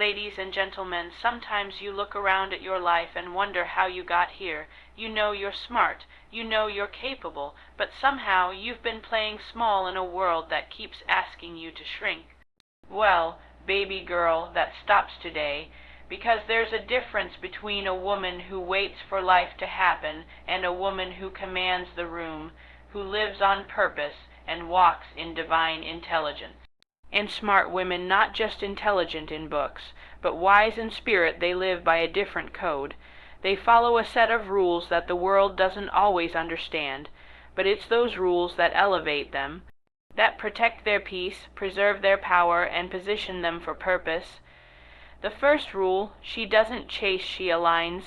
Ladies and gentlemen, sometimes you look around at your life and wonder how you got here. You know you're smart, you know you're capable, but somehow you've been playing small in a world that keeps asking you to shrink. Well, baby girl, that stops today, because there's a difference between a woman who waits for life to happen and a woman who commands the room, who lives on purpose and walks in divine intelligence. And smart women, not just intelligent in books, but wise in spirit, they live by a different code. They follow a set of rules that the world doesn't always understand, but it's those rules that elevate them, that protect their peace, preserve their power, and position them for purpose. The first rule, she doesn't chase, she aligns.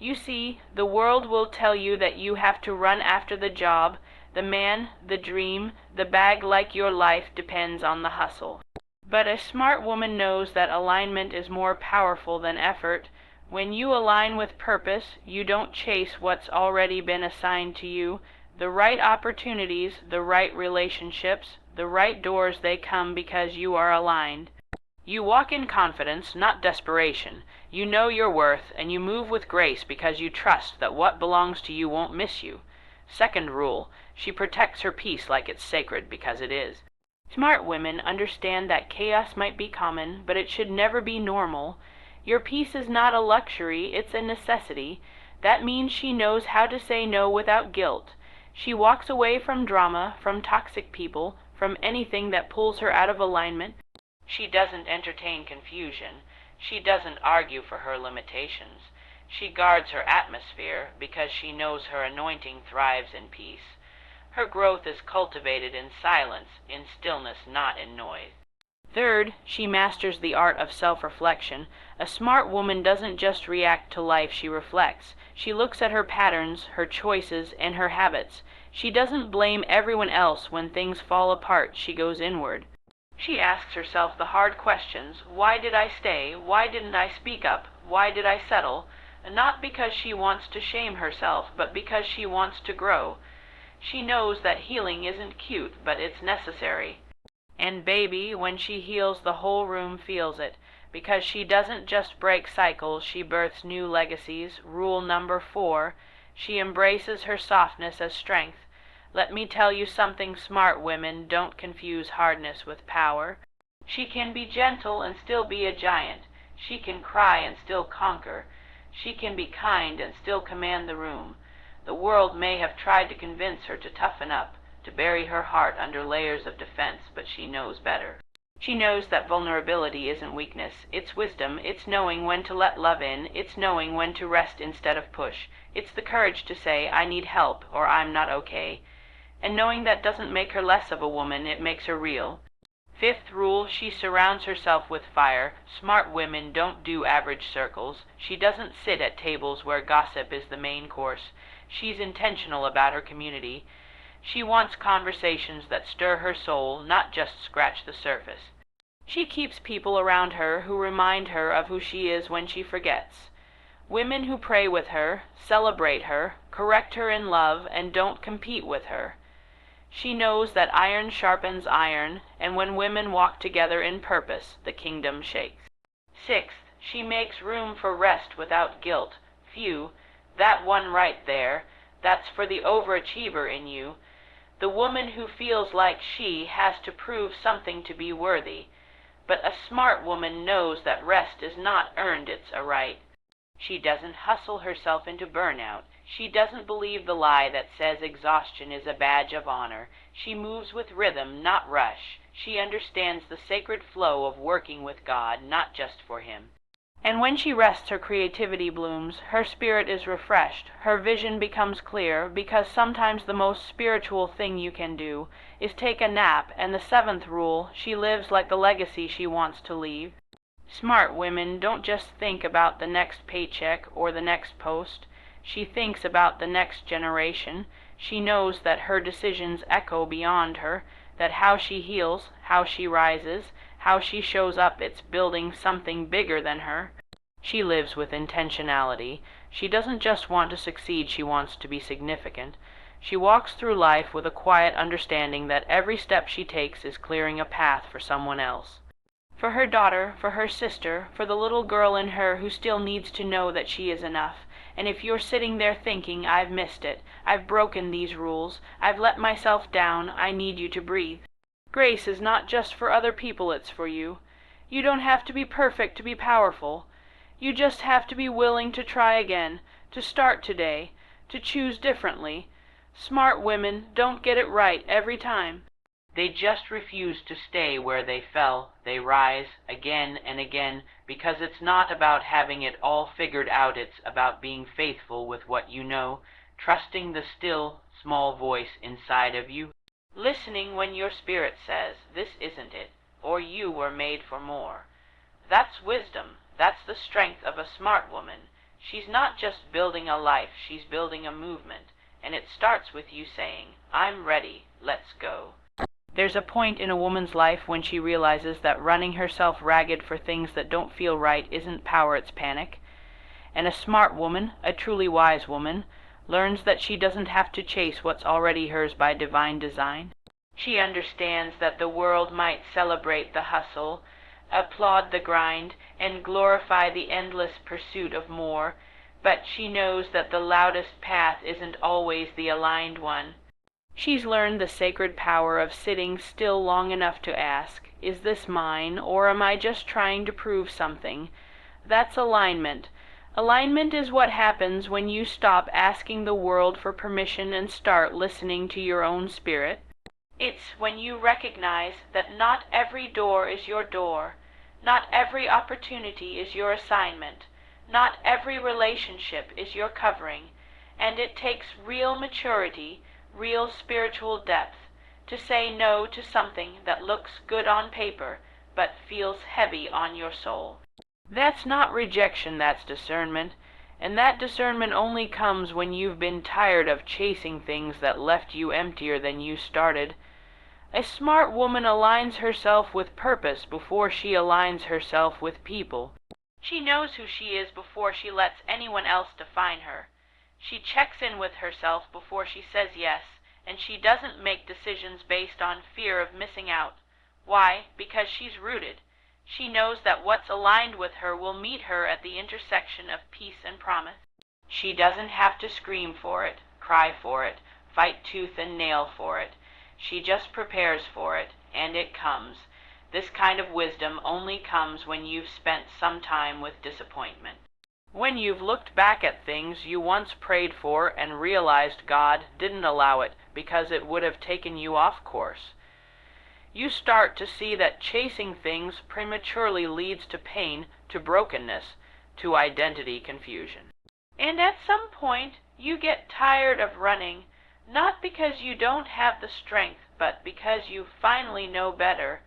You see, the world will tell you that you have to run after the job, the man, the dream, the bag, like your life depends on the hustle. But a smart woman knows that alignment is more powerful than effort. When you align with purpose, you don't chase what's already been assigned to you. The right opportunities, the right relationships, the right doors, they come because you are aligned. You walk in confidence, not desperation. You know your worth, and you move with grace because you trust that what belongs to you won't miss you. Second rule, she protects her peace like it's sacred, because it is. Smart women understand that chaos might be common, but it should never be normal. Your peace is not a luxury, it's a necessity. That means she knows how to say no without guilt. She walks away from drama, from toxic people, from anything that pulls her out of alignment. She doesn't entertain confusion. She doesn't argue for her limitations. She guards her atmosphere because she knows her anointing thrives in peace. Her growth is cultivated in silence, in stillness, not in noise. Third, she masters the art of self-reflection. A smart woman doesn't just react to life, she reflects. She looks at her patterns, her choices, and her habits. She doesn't blame everyone else when things fall apart, she goes inward. She asks herself the hard questions. Why did I stay? Why didn't I speak up? Why did I settle? Not because she wants to shame herself, but because she wants to grow. She knows that healing isn't cute, but it's necessary. And baby, when she heals, the whole room feels it, because she doesn't just break cycles, she births new legacies. Rule number 4, she embraces her softness as strength. Let me tell you something, smart women, don't confuse hardness with power. She can be gentle and still be a giant. She can cry and still conquer. She can be kind and still command the room. The world may have tried to convince her to toughen up, to bury her heart under layers of defense, but she knows better. She knows that vulnerability isn't weakness, it's wisdom, it's knowing when to let love in, it's knowing when to rest instead of push. It's the courage to say, I need help, or I'm not okay. And knowing that doesn't make her less of a woman, it makes her real. Fifth rule, she surrounds herself with fire. Smart women don't do average circles. She doesn't sit at tables where gossip is the main course. She's intentional about her community. She wants conversations that stir her soul, not just scratch the surface. She keeps people around her who remind her of who she is when she forgets. Women who pray with her, celebrate her, correct her in love, and don't compete with her. She knows that iron sharpens iron, and when women walk together in purpose, the kingdom shakes. Sixth, she makes room for rest without guilt. Phew, that one right there, that's for the overachiever in you. The woman who feels like she has to prove something to be worthy. But a smart woman knows that rest is not earned, it's a right. She doesn't hustle herself into burnout. She doesn't believe the lie that says exhaustion is a badge of honor. She moves with rhythm, not rush. She understands the sacred flow of working with God, not just for Him. And when she rests, her creativity blooms, her spirit is refreshed, her vision becomes clear, because sometimes the most spiritual thing you can do is take a nap. And the seventh rule, she lives like the legacy she wants to leave. Smart women don't just think about the next paycheck or the next post. She thinks about the next generation. She knows that her decisions echo beyond her, that how she heals, how she rises, how she shows up, it's building something bigger than her. She lives with intentionality. She doesn't just want to succeed, she wants to be significant. She walks through life with a quiet understanding that every step she takes is clearing a path for someone else. For her daughter, for her sister, for the little girl in her who still needs to know that she is enough. And if you're sitting there thinking, I've missed it, I've broken these rules, I've let myself down, I need you to breathe. Grace is not just for other people, it's for you. You don't have to be perfect to be powerful. You just have to be willing to try again, to start today, to choose differently. Smart women don't get it right every time. They just refuse to stay where they fell. They rise again and again, because it's not about having it all figured out. It's about being faithful with what you know, trusting the still, small voice inside of you, listening when your spirit says, this isn't it, or you were made for more. That's wisdom. That's the strength of a smart woman. She's not just building a life, she's building a movement. And it starts with you saying, I'm ready, let's go. There's a point in a woman's life when she realizes that running herself ragged for things that don't feel right isn't power, it's panic. And a smart woman, a truly wise woman, learns that she doesn't have to chase what's already hers by divine design. She understands that the world might celebrate the hustle, applaud the grind, and glorify the endless pursuit of more, but she knows that the loudest path isn't always the aligned one. She's learned the sacred power of sitting still long enough to ask, is this mine, or am I just trying to prove something? That's alignment. Alignment is what happens when you stop asking the world for permission and start listening to your own spirit. It's when you recognize that not every door is your door, not every opportunity is your assignment, not every relationship is your covering, and it takes real maturity, real spiritual depth, to say no to something that looks good on paper but feels heavy on your soul. That's not rejection, that's discernment, and that discernment only comes when you've been tired of chasing things that left you emptier than you started. A smart woman aligns herself with purpose before she aligns herself with people. She knows who she is before she lets anyone else define her. She checks in with herself before she says yes, and she doesn't make decisions based on fear of missing out. Why? Because she's rooted. She knows that what's aligned with her will meet her at the intersection of peace and promise. She doesn't have to scream for it, cry for it, fight tooth and nail for it. She just prepares for it, and it comes. This kind of wisdom only comes when you've spent some time with disappointment. When you've looked back at things you once prayed for and realized God didn't allow it because it would have taken you off course. You start to see that chasing things prematurely leads to pain, to brokenness, to identity confusion. And at some point you get tired of running, not because you don't have the strength, but because you finally know better.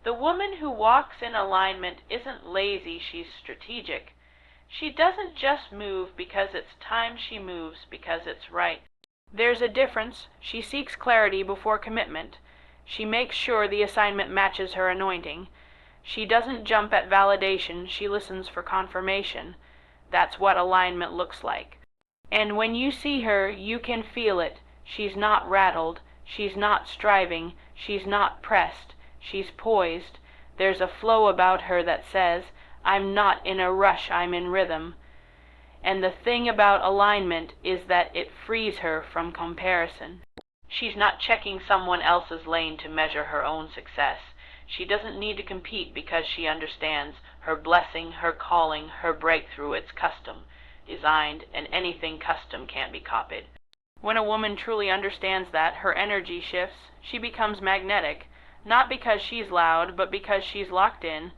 The woman who walks in alignment isn't lazy, she's strategic. She doesn't just move because it's time, she moves because it's right. There's a difference. She seeks clarity before commitment. She makes sure the assignment matches her anointing. She doesn't jump at validation, she listens for confirmation. That's what alignment looks like. And when you see her, you can feel it. She's not rattled, she's not striving, she's not pressed, she's poised. There's a flow about her that says, I'm not in a rush, I'm in rhythm. And the thing about alignment is that it frees her from comparison. She's not checking someone else's lane to measure her own success. She doesn't need to compete because she understands her blessing, her calling, her breakthrough, it's custom, designed, and anything custom can't be copied. When a woman truly understands that, her energy shifts. She becomes magnetic, not because she's loud, but because she's locked in.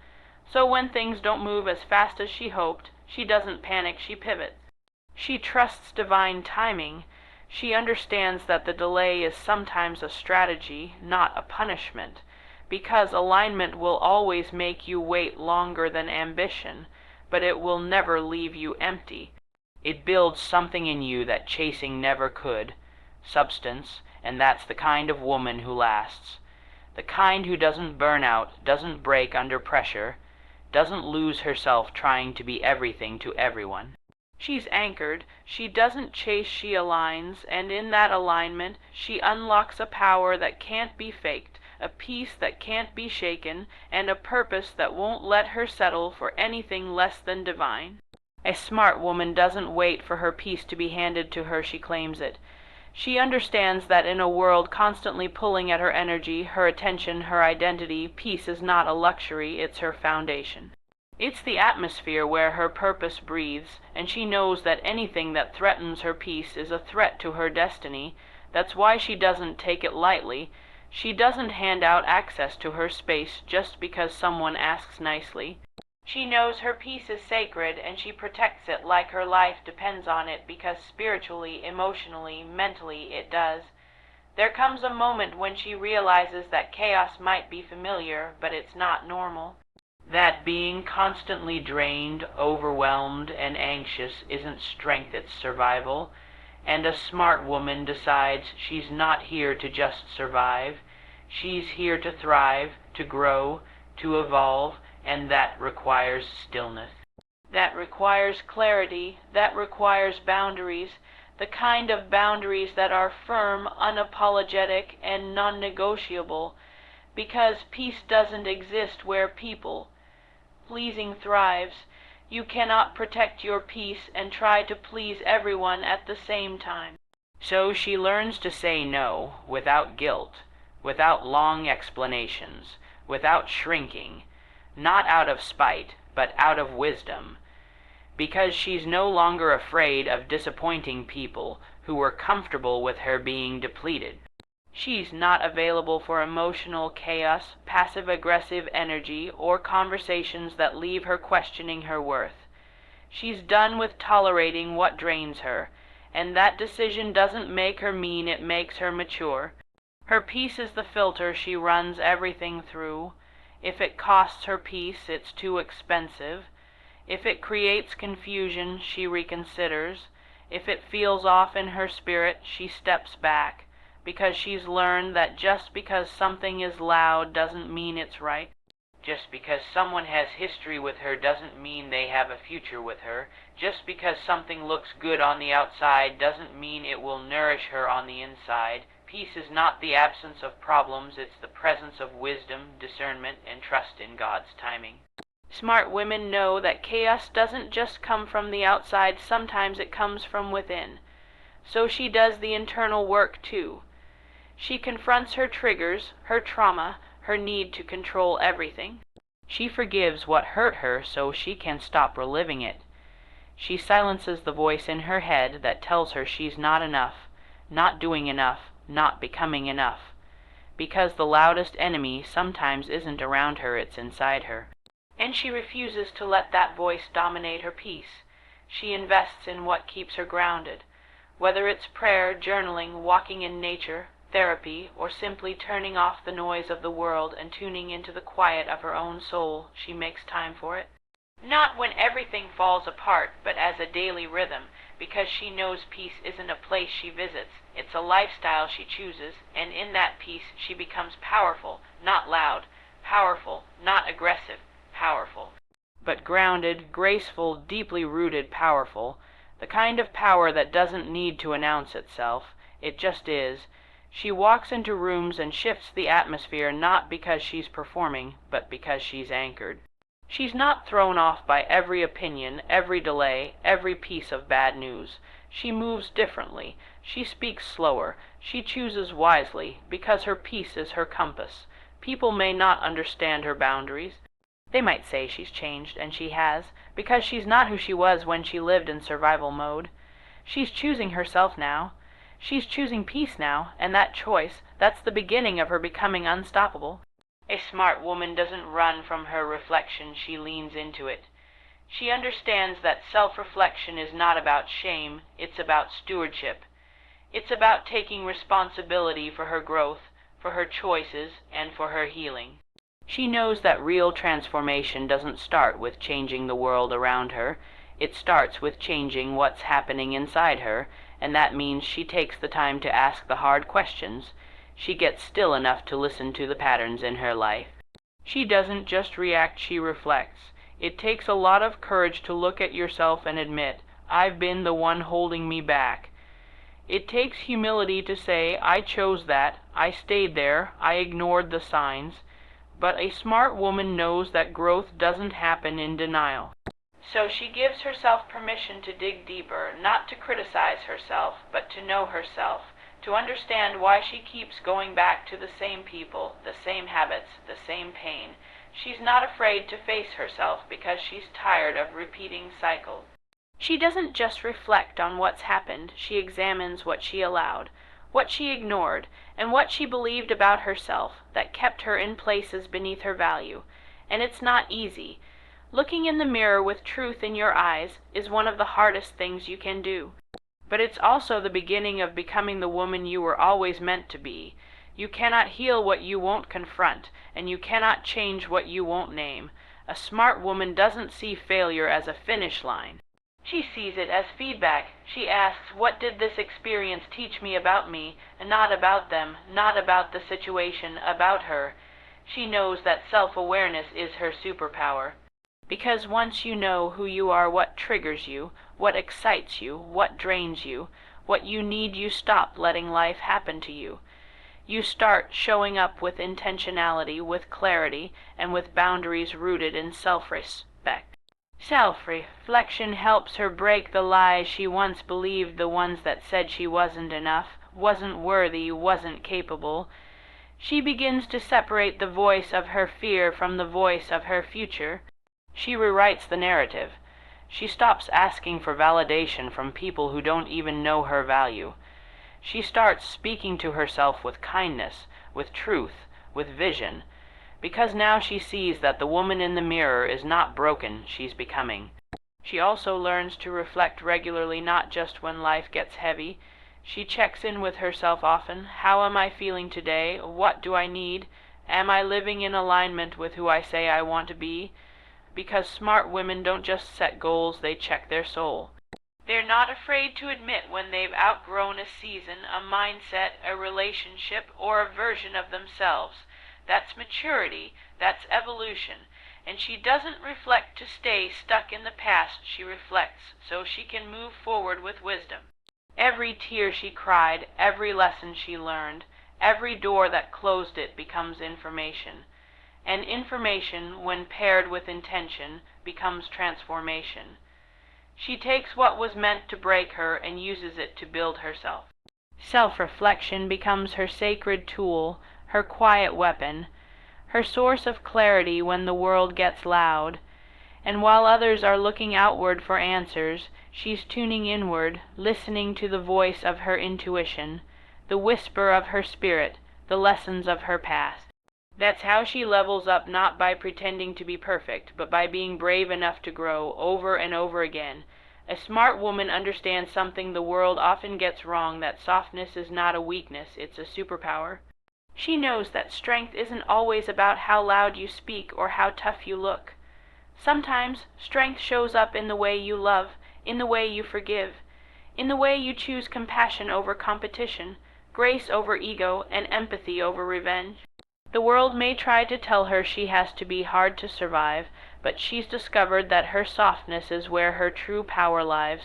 So when things don't move as fast as she hoped, she doesn't panic, she pivots. She trusts divine timing. She understands that the delay is sometimes a strategy, not a punishment, because alignment will always make you wait longer than ambition, but it will never leave you empty. It builds something in you that chasing never could, substance, and that's the kind of woman who lasts. The kind who doesn't burn out, doesn't break under pressure, doesn't lose herself trying to be everything to everyone. She's anchored, she doesn't chase, she aligns, and in that alignment she unlocks a power that can't be faked, a peace that can't be shaken, and a purpose that won't let her settle for anything less than divine. A smart woman doesn't wait for her peace to be handed to her, she claims it. She understands that in a world constantly pulling at her energy, her attention, her identity, peace is not a luxury, it's her foundation. It's the atmosphere where her purpose breathes, and she knows that anything that threatens her peace is a threat to her destiny. That's why she doesn't take it lightly. She doesn't hand out access to her space just because someone asks nicely. She knows her peace is sacred, and she protects it like her life depends on it, because spiritually, emotionally, mentally it does. There comes a moment when she realizes that chaos might be familiar, but it's not normal. That being constantly drained, overwhelmed, and anxious isn't strength, it's survival. And a smart woman decides she's not here to just survive. She's here to thrive, to grow, to evolve, and that requires stillness. That requires clarity, that requires boundaries, the kind of boundaries that are firm, unapologetic, and non-negotiable, because peace doesn't exist where pleasing thrives. You cannot protect your peace and try to please everyone at the same time. So she learns to say no, without guilt, without long explanations, without shrinking, not out of spite, but out of wisdom, because she's no longer afraid of disappointing people who were comfortable with her being depleted. She's not available for emotional chaos, passive-aggressive energy, or conversations that leave her questioning her worth. She's done with tolerating what drains her, and that decision doesn't make her mean, it makes her mature. Her peace is the filter she runs everything through. If it costs her peace, it's too expensive. If it creates confusion, she reconsiders. If it feels off in her spirit, she steps back, because she's learned that just because something is loud doesn't mean it's right. Just because someone has history with her doesn't mean they have a future with her. Just because something looks good on the outside doesn't mean it will nourish her on the inside. Peace is not the absence of problems, it's the presence of wisdom, discernment, and trust in God's timing. Smart women know that chaos doesn't just come from the outside, sometimes it comes from within. So she does the internal work too. She confronts her triggers, her trauma, her need to control everything. She forgives what hurt her so she can stop reliving it. She silences the voice in her head that tells her she's not enough, not doing enough, not becoming enough. Because the loudest enemy sometimes isn't around her, it's inside her. And she refuses to let that voice dominate her peace. She invests in what keeps her grounded. Whether it's prayer, journaling, walking in nature, therapy, or simply turning off the noise of the world and tuning into the quiet of her own soul, she makes time for it. Not when everything falls apart, but as a daily rhythm, because she knows peace isn't a place she visits, it's a lifestyle she chooses, and in that peace she becomes powerful, not loud, powerful, not aggressive, powerful. But grounded, graceful, deeply rooted, powerful, the kind of power that doesn't need to announce itself, it just is. She walks into rooms and shifts the atmosphere not because she's performing, but because she's anchored. She's not thrown off by every opinion, every delay, every piece of bad news. She moves differently. She speaks slower. She chooses wisely, because her peace is her compass. People may not understand her boundaries. They might say she's changed, and she has, because she's not who she was when she lived in survival mode. She's choosing herself now. She's choosing peace now, and that choice, that's the beginning of her becoming unstoppable. A smart woman doesn't run from her reflection, she leans into it. She understands that self-reflection is not about shame, it's about stewardship. It's about taking responsibility for her growth, for her choices, and for her healing. She knows that real transformation doesn't start with changing the world around her. It starts with changing what's happening inside her, and that means she takes the time to ask the hard questions. She gets still enough to listen to the patterns in her life. She doesn't just react, she reflects. It takes a lot of courage to look at yourself and admit, I've been the one holding me back. It takes humility to say, I chose that, I stayed there, I ignored the signs. But a smart woman knows that growth doesn't happen in denial. So she gives herself permission to dig deeper, not to criticize herself, but to know herself, to understand why she keeps going back to the same people, the same habits, the same pain. She's not afraid to face herself because she's tired of repeating cycles. She doesn't just reflect on what's happened, she examines what she allowed, what she ignored, and what she believed about herself that kept her in places beneath her value. And it's not easy. Looking in the mirror with truth in your eyes is one of the hardest things you can do. But it's also the beginning of becoming the woman you were always meant to be. You cannot heal what you won't confront, and you cannot change what you won't name. A smart woman doesn't see failure as a finish line. She sees it as feedback. She asks, what did this experience teach me about me, and not about them, not about the situation, about her? She knows that self-awareness is her superpower. Because once you know who you are, what triggers you, what excites you, what drains you, what you need, you stop letting life happen to you. You start showing up with intentionality, with clarity, and with boundaries rooted in self-respect. Self-reflection helps her break the lies she once believed, the ones that said she wasn't enough, wasn't worthy, wasn't capable. She begins to separate the voice of her fear from the voice of her future. She rewrites the narrative. She stops asking for validation from people who don't even know her value. She starts speaking to herself with kindness, with truth, with vision, because now she sees that the woman in the mirror is not broken, she's becoming. She also learns to reflect regularly, not just when life gets heavy. She checks in with herself often. How am I feeling today? What do I need? Am I living in alignment with who I say I want to be? Because smart women don't just set goals, they check their soul. They're not afraid to admit when they've outgrown a season, a mindset, a relationship, or a version of themselves. That's maturity, that's evolution. And she doesn't reflect to stay stuck in the past, she reflects so she can move forward with wisdom. Every tear she cried, every lesson she learned, every door that closed it becomes information. And information, when paired with intention, becomes transformation. She takes what was meant to break her and uses it to build herself. Self-reflection becomes her sacred tool, her quiet weapon, her source of clarity when the world gets loud. And while others are looking outward for answers, she's tuning inward, listening to the voice of her intuition, the whisper of her spirit, the lessons of her past. That's how she levels up, not by pretending to be perfect, but by being brave enough to grow over and over again. A smart woman understands something the world often gets wrong, that softness is not a weakness, it's a superpower. She knows that strength isn't always about how loud you speak or how tough you look. Sometimes strength shows up in the way you love, in the way you forgive, in the way you choose compassion over competition, grace over ego, and empathy over revenge. The world may try to tell her she has to be hard to survive, but she's discovered that her softness is where her true power lies.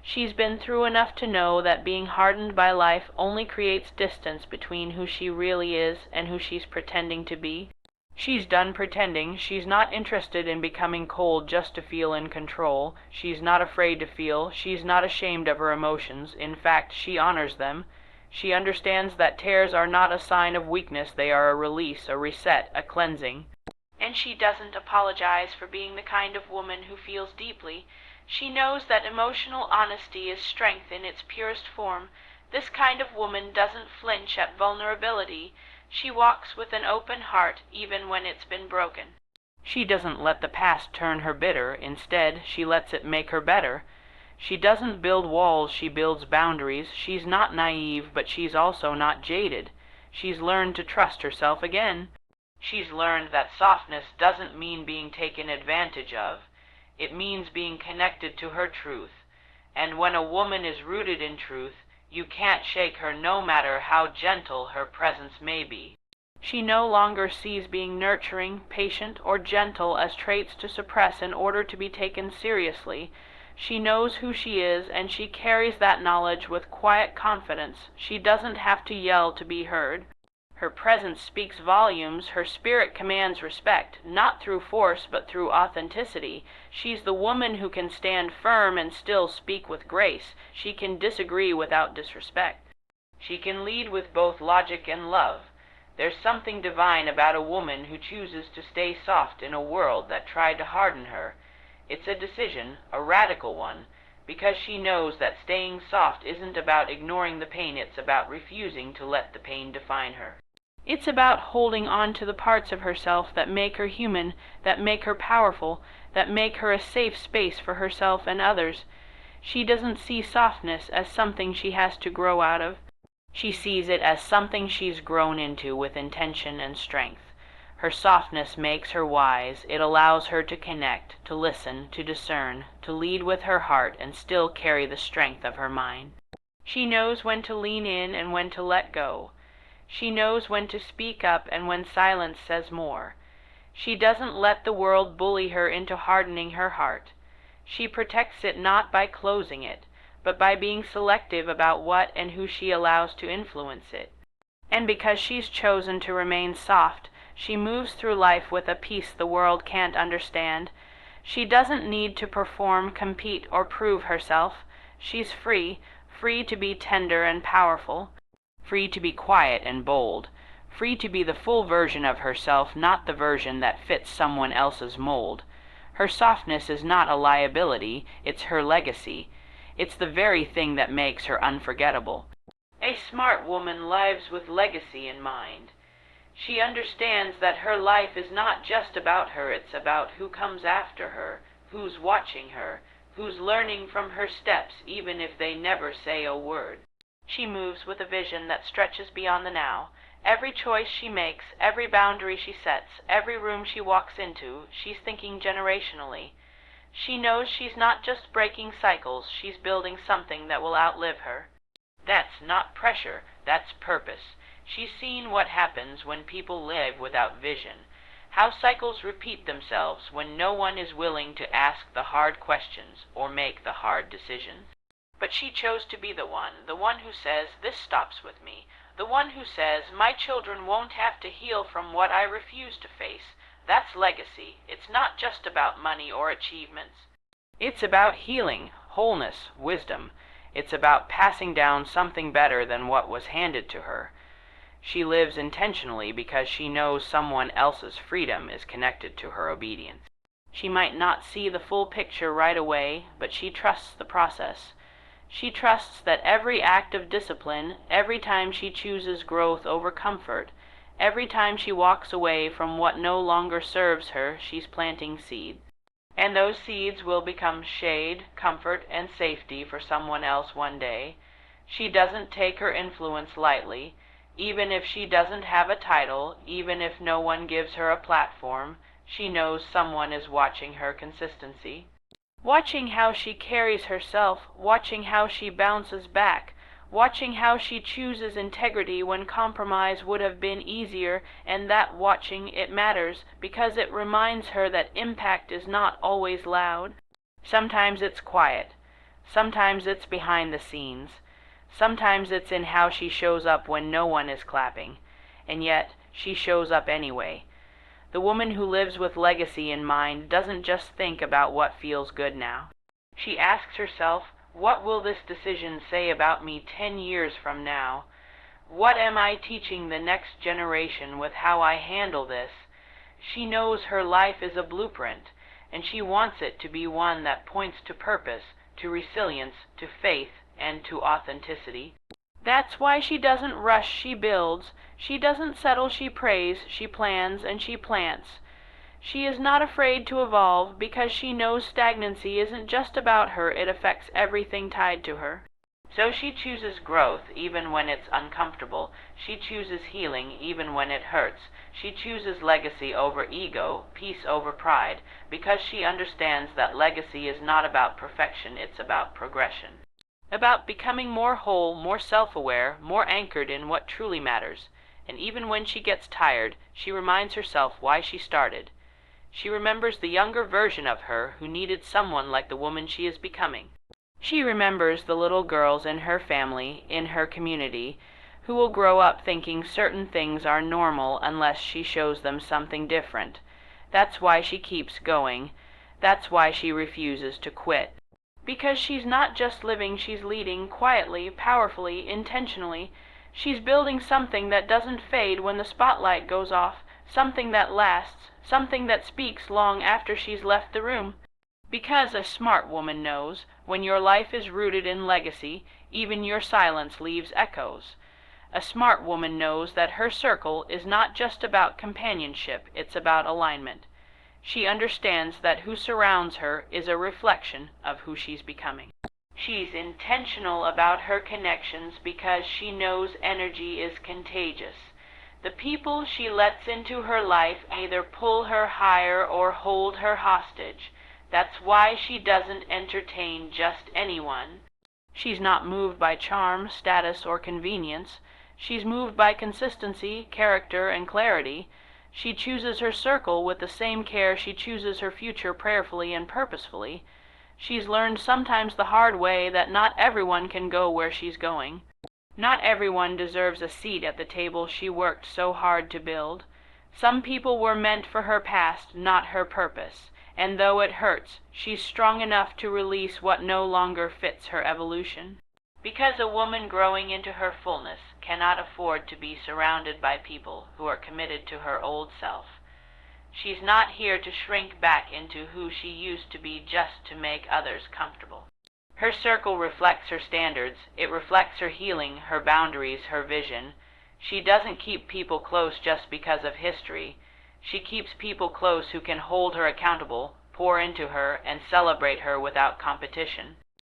She's been through enough to know that being hardened by life only creates distance between who she really is and who she's pretending to be. She's done pretending. She's not interested in becoming cold just to feel in control. She's not afraid to feel. She's not ashamed of her emotions. In fact, she honors them. She understands that tears are not a sign of weakness, they are a release, a reset, a cleansing. And she doesn't apologize for being the kind of woman who feels deeply. She knows that emotional honesty is strength in its purest form. This kind of woman doesn't flinch at vulnerability. She walks with an open heart even when it's been broken. She doesn't let the past turn her bitter. Instead, she lets it make her better. She doesn't build walls, she builds boundaries. She's not naive, but she's also not jaded. She's learned to trust herself again. She's learned that softness doesn't mean being taken advantage of. It means being connected to her truth. And when a woman is rooted in truth, you can't shake her no matter how gentle her presence may be. She no longer sees being nurturing, patient, or gentle as traits to suppress in order to be taken seriously. She knows who she is, and she carries that knowledge with quiet confidence. She doesn't have to yell to be heard. Her presence speaks volumes. Her spirit commands respect, not through force, but through authenticity. She's the woman who can stand firm and still speak with grace. She can disagree without disrespect. She can lead with both logic and love. There's something divine about a woman who chooses to stay soft in a world that tried to harden her. It's a decision, a radical one, because she knows that staying soft isn't about ignoring the pain, it's about refusing to let the pain define her. It's about holding on to the parts of herself that make her human, that make her powerful, that make her a safe space for herself and others. She doesn't see softness as something she has to grow out of. She sees it as something she's grown into with intention and strength. Her softness makes her wise. It allows her to connect, to listen, to discern, to lead with her heart and still carry the strength of her mind. She knows when to lean in and when to let go. She knows when to speak up and when silence says more. She doesn't let the world bully her into hardening her heart. She protects it not by closing it, but by being selective about what and who she allows to influence it. And because she's chosen to remain soft, she moves through life with a peace the world can't understand. She doesn't need to perform, compete, or prove herself. She's free, free to be tender and powerful, free to be quiet and bold, free to be the full version of herself, not the version that fits someone else's mold. Her softness is not a liability, it's her legacy. It's the very thing that makes her unforgettable. A smart woman lives with legacy in mind. She understands that her life is not just about her, it's about who comes after her, who's watching her, who's learning from her steps even if they never say a word. She moves with a vision that stretches beyond the now. Every choice she makes, every boundary she sets, every room she walks into, she's thinking generationally. She knows she's not just breaking cycles, she's building something that will outlive her. That's not pressure, that's purpose. She's seen what happens when people live without vision, how cycles repeat themselves when no one is willing to ask the hard questions or make the hard decisions. But she chose to be the one who says, this stops with me, the one who says, my children won't have to heal from what I refuse to face. That's legacy. It's not just about money or achievements. It's about healing, wholeness, wisdom. It's about passing down something better than what was handed to her. She lives intentionally because she knows someone else's freedom is connected to her obedience. She might not see the full picture right away, but she trusts the process. She trusts that every act of discipline, every time she chooses growth over comfort, every time she walks away from what no longer serves her, she's planting seeds. And those seeds will become shade, comfort, and safety for someone else one day. She doesn't take her influence lightly. Even if she doesn't have a title, even if no one gives her a platform, she knows someone is watching her consistency. Watching how she carries herself, watching how she bounces back, watching how she chooses integrity when compromise would have been easier, and that watching, it matters, because it reminds her that impact is not always loud. Sometimes it's quiet. Sometimes it's behind the scenes. Sometimes it's in how she shows up when no one is clapping, and yet she shows up anyway. The woman who lives with legacy in mind doesn't just think about what feels good now. She asks herself, what will this decision say about me 10 years from now? What am I teaching the next generation with how I handle this? She knows her life is a blueprint, and she wants it to be one that points to purpose, to resilience, to faith, and to authenticity. That's why she doesn't rush, she builds. She doesn't settle, she prays, she plans, and she plants. She is not afraid to evolve because she knows stagnancy isn't just about her, it affects everything tied to her. So she chooses growth even when it's uncomfortable. She chooses healing even when it hurts. She chooses legacy over ego, peace over pride, because she understands that legacy is not about perfection, it's about progression. About becoming more whole, more self-aware, more anchored in what truly matters. And even when she gets tired, she reminds herself why she started. She remembers the younger version of her who needed someone like the woman she is becoming. She remembers the little girls in her family, in her community, who will grow up thinking certain things are normal unless she shows them something different. That's why she keeps going. That's why she refuses to quit. Because she's not just living, she's leading, quietly, powerfully, intentionally. She's building something that doesn't fade when the spotlight goes off, something that lasts, something that speaks long after she's left the room. Because a smart woman knows, when your life is rooted in legacy, even your silence leaves echoes. A smart woman knows that her circle is not just about companionship, it's about alignment. She understands that who surrounds her is a reflection of who she's becoming. She's intentional about her connections because she knows energy is contagious. The people she lets into her life either pull her higher or hold her hostage. That's why she doesn't entertain just anyone. She's not moved by charm, status, or convenience. She's moved by consistency, character, and clarity. She chooses her circle with the same care she chooses her future prayerfully and purposefully. She's learned sometimes the hard way that not everyone can go where she's going. Not everyone deserves a seat at the table she worked so hard to build. Some people were meant for her past, not her purpose. And though it hurts, she's strong enough to release what no longer fits her evolution. Because a woman growing into her fullness cannot afford to be surrounded by people who are committed to her old self. She's not here to shrink back into who she used to be just to make others comfortable. Her circle reflects her standards. It reflects her healing, her boundaries, her vision. She doesn't keep people close just because of history. She keeps people close who can hold her accountable, pour into her, and celebrate her without competition.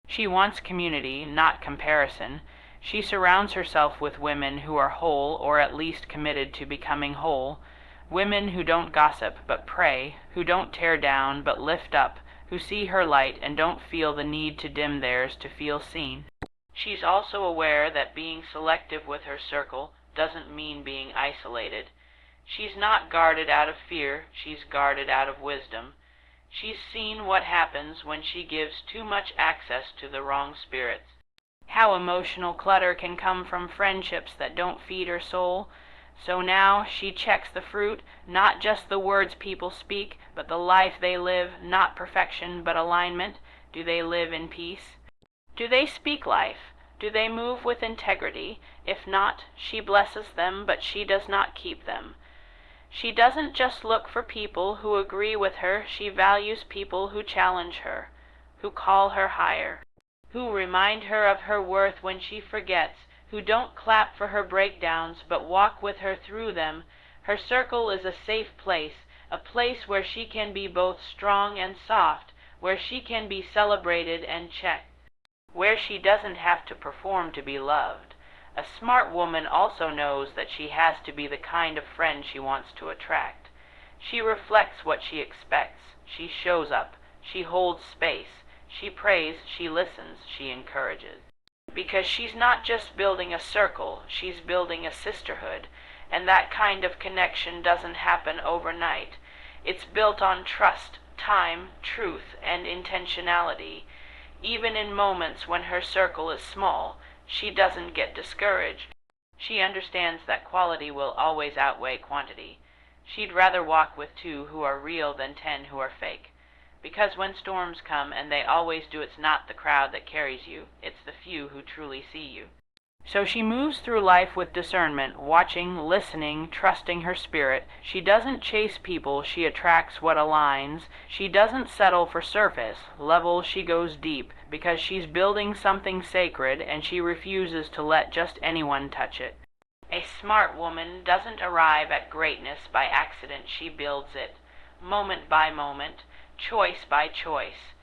She wants community, not comparison. She surrounds herself with women who are whole, or at least committed to becoming whole. Women who don't gossip but pray, who don't tear down but lift up, who see her light and don't feel the need to dim theirs to feel seen. She's also aware that being selective with her circle doesn't mean being isolated. She's not guarded out of fear, she's guarded out of wisdom. She's seen what happens when she gives too much access to the wrong spirits. How emotional clutter can come from friendships that don't feed her soul. So now she checks the fruit, not just the words people speak, but the life they live, not perfection, but alignment. Do they live in peace? Do they speak life? Do they move with integrity? If not, she blesses them, but she does not keep them. She doesn't just look for people who agree with her, she values people who challenge her, who call her higher, who remind her of her worth when she forgets, who don't clap for her breakdowns but walk with her through them. Her circle is a safe place, a place where she can be both strong and soft, where she can be celebrated and checked, where she doesn't have to perform to be loved. A smart woman also knows that she has to be the kind of friend she wants to attract. She reflects what she expects. She shows up. She holds space. She prays. She listens. She encourages. Because she's not just building a circle, she's building a sisterhood. And that kind of connection doesn't happen overnight. It's built on trust, time, truth, and intentionality. Even in moments when her circle is small, she doesn't get discouraged. She understands that quality will always outweigh quantity. She'd rather walk with 2 who are real than 10 who are fake. Because when storms come, and they always do, it's not the crowd that carries you, it's the few who truly see you. So she moves through life with discernment, watching, listening, trusting her spirit. She doesn't chase people, she attracts what aligns. She doesn't settle for surface level, she goes deep, because she's building something sacred, and she refuses to let just anyone touch it. A smart woman doesn't arrive at greatness by accident, she builds it, moment by moment, choice by choice.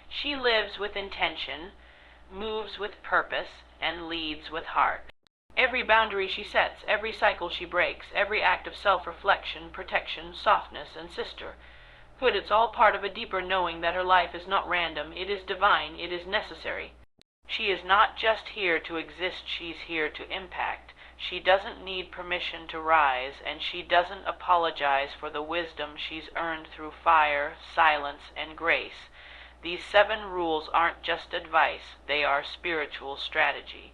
She lives with intention, moves with purpose, and leads with heart. Every boundary she sets, every cycle she breaks, every act of self-reflection, protection, softness, and sisterhood, it's all part of a deeper knowing that her life is not random, it is divine, it is necessary. She is not just here to exist, she's here to impact. She doesn't need permission to rise, and she doesn't apologize for the wisdom she's earned through fire, silence, and grace. These 7 rules aren't just advice, they are spiritual strategy.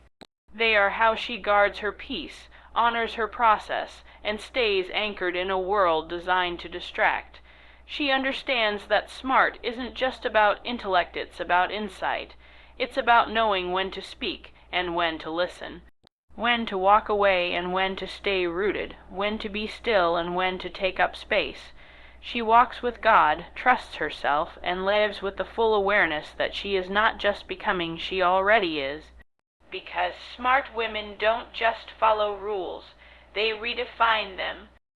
They are how she guards her peace, honors her process, and stays anchored in a world designed to distract. She understands that smart isn't just about intellect, it's about insight. It's about knowing when to speak and when to listen, when to walk away and when to stay rooted, when to be still and when to take up space. She walks with God, trusts herself, and lives with the full awareness that she is not just becoming, she already is. Because smart women don't just follow rules, they redefine them.